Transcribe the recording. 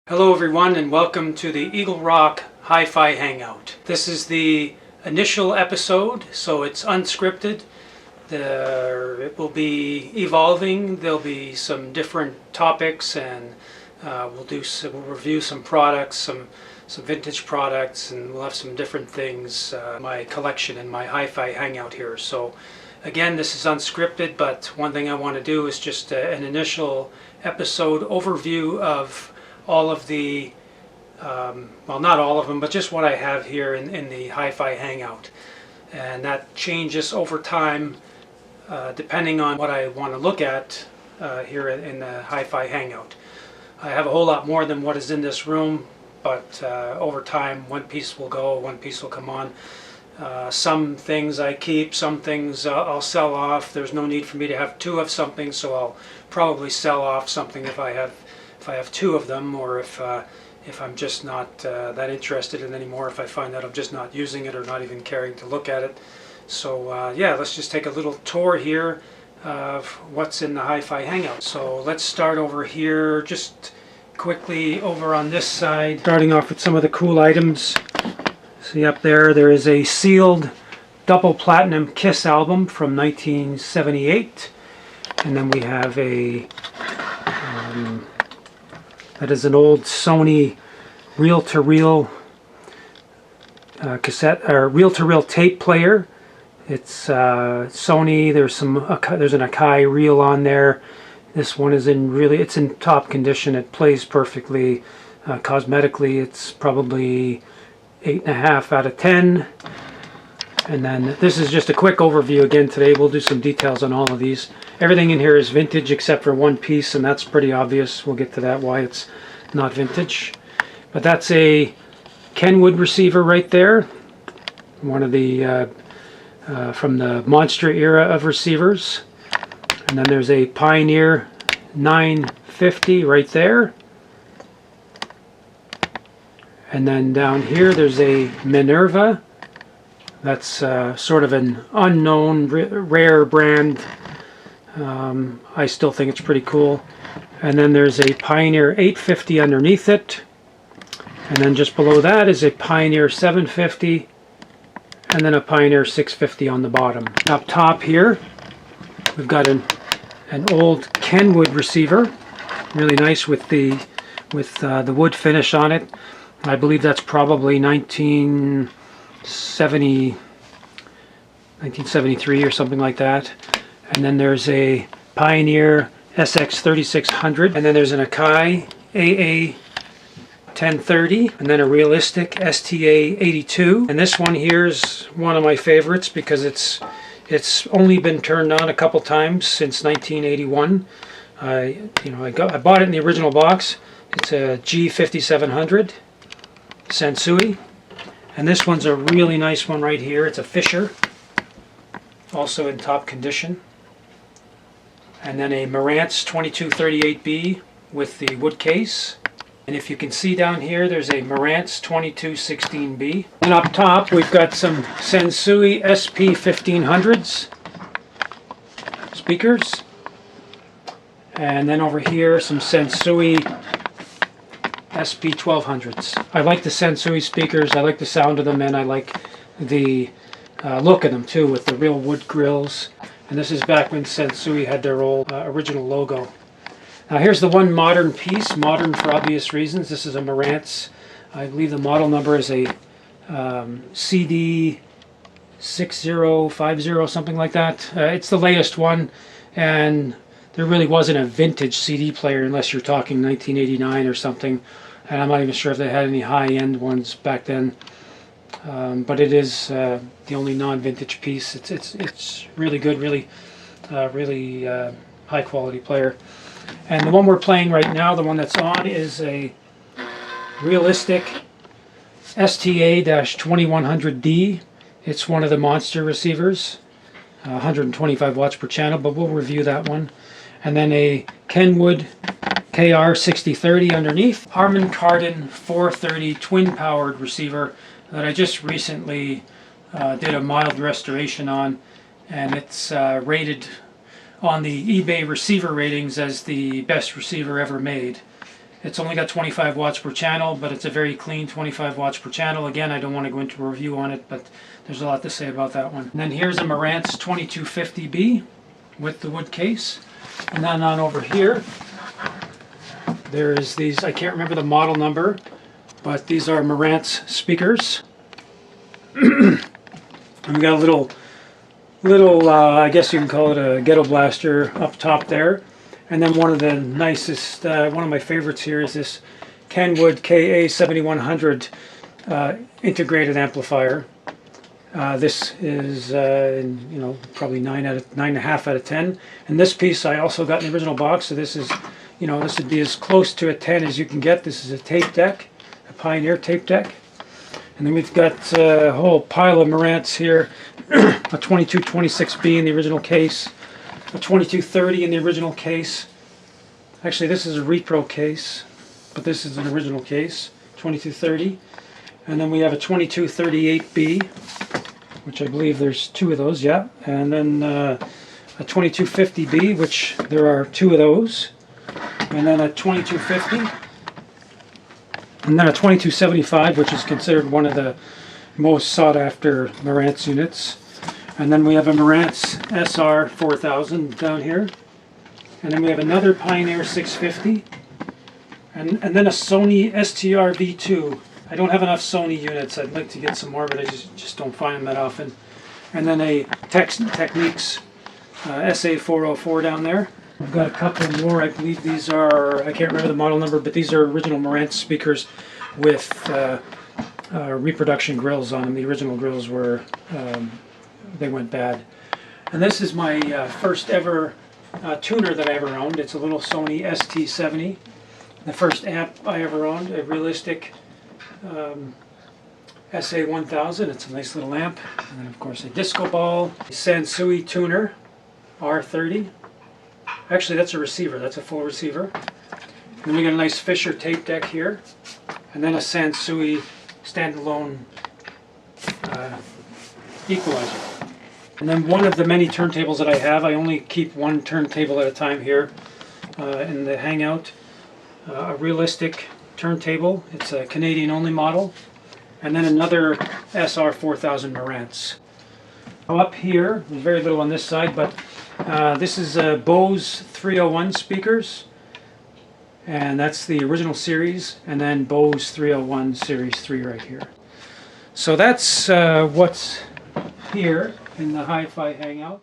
Hello everyone and welcome to the Eagle Rock Hi-Fi Hangout. This is the initial episode, so it's unscripted. It will be evolving. There'll be some different topics and we'll review some products, some vintage products, and we'll have some different things, my collection in my Hi-Fi Hangout here. So again, this is unscripted, but one thing I want to do is just an initial episode overview of all of the, well, not all of them, but just what I have here in the Hi-Fi Hangout. And that changes over time depending on what I want to look at here in the Hi-Fi Hangout. I have a whole lot more than what is in this room, but over time one piece will go, one piece will come on. Some things I keep, some things I'll sell off. There's no need for me to have two of something, so I'll probably sell off something if I have two of them, or if I'm just not that interested in it anymore, if I find that I'm just not using it or not even caring to look at it. So yeah, let's just take a little tour here of what's in the Hi-Fi Hangout. So let's start over here, just quickly over on this side, starting off with some of the cool items. See up there is a sealed double platinum Kiss album from 1978, and then we have a that is an old Sony reel-to-reel cassette or reel-to-reel tape player. It's Sony. There's an Akai reel on there. This one is it's in top condition. It plays perfectly. Cosmetically, it's probably 8.5 out of 10. And then this is just a quick overview. Again, today we'll do some details on all of these. Everything in here is vintage except for one piece, and that's pretty obvious. We'll get to that, why it's not vintage. But that's a Kenwood receiver right there. One of the, from the monster era of receivers. And then there's a Pioneer 950 right there. And then down here there's a Minerva. That's sort of an unknown, rare brand. I still think it's pretty cool. And then there's a Pioneer 850 underneath it. And then just below that is a Pioneer 750. And then a Pioneer 650 on the bottom. Up top here, we've got an old Kenwood receiver. Really nice with the wood finish on it. I believe that's probably 1973 or something like that. And then there's a Pioneer SX3600, and then there's an Akai AA1030, and then a realistic STA82. And this one here is one of my favorites because it's only been turned on a couple times since 1981. I bought it in the original box. It's a G5700 Sansui. And this one's a really nice one right here. It's a Fisher, also in top condition. And then a Marantz 2238B with the wood case. And if you can see down here, there's a Marantz 2216B. And up top, we've got some Sansui SP1500s speakers. And then over here, some Sansui SP1200s. I like the Sansui speakers, I like the sound of them, and I like the look of them too, with the real wood grills. And this is back when Sansui had their old original logo. Now here's the one modern piece, modern for obvious reasons. This is a Marantz. I believe the model number is a CD 6050, something like that. It's the latest one, and there really wasn't a vintage CD player unless you're talking 1989 or something. And I'm not even sure if they had any high-end ones back then. But it is the only non-vintage piece. It's really good, really high-quality player. And the one we're playing right now, the one that's on, is a realistic STA-2100D. It's one of the monster receivers, 125 watts per channel, but we'll review that one. And then a Kenwood KR6030 underneath. Harman Kardon 430 twin-powered receiver that I just recently did a mild restoration on, and it's rated on the eBay receiver ratings as the best receiver ever made. It's only got 25 watts per channel, but it's a very clean 25 watts per channel. Again, I don't want to go into a review on it, but there's a lot to say about that one. And then here's a Marantz 2250B with the wood case. And then on over here, there's these, I can't remember the model number, but these are Marantz speakers. And we got a little, I guess you can call it a ghetto blaster up top there. And then one of the nicest, one of my favorites here is this Kenwood KA7100 integrated amplifier. This is, probably 9.5 out of 10. And this piece I also got in the original box, so this is, this would be as close to a 10 as you can get. This is a tape deck, a Pioneer tape deck. And then we've got a whole pile of Marantz here, a 2226B in the original case, a 2230 in the original case. Actually, this is a repro case, but this is an original case, 2230. And then we have a 2238B, which I believe there's two of those, yeah. And then a 2250B, which there are two of those. And then a 2250. And then a 2275, which is considered one of the most sought after Marantz units. And then we have a Marantz SR4000 down here. And then we have another Pioneer 650. And then a Sony STR V2. I don't have enough Sony units. I'd like to get some more, but I just don't find them that often. And then a Technics SA404 down there. I've got a couple more. I believe these are, I can't remember the model number, but these are original Marantz speakers with reproduction grills on them. The original grills were, they went bad. And this is my first ever tuner that I ever owned. It's a little Sony ST70. The first amp I ever owned, a realistic SA1000. It's a nice little amp. And then of course a disco ball, a Sansui tuner, R30. Actually that's a receiver, that's a full receiver. And then we got a nice Fisher tape deck here. And then a Sansui standalone equalizer. And then one of the many turntables that I have, I only keep one turntable at a time here in the Hangout. A realistic turntable, it's a Canadian only model. And then another SR4000 Marantz. Up here, there's very little on this side, but this is Bose 301 speakers. And that's the original series, and then Bose 301 Series 3 right here. So that's what's here in the Hi-Fi Hangout.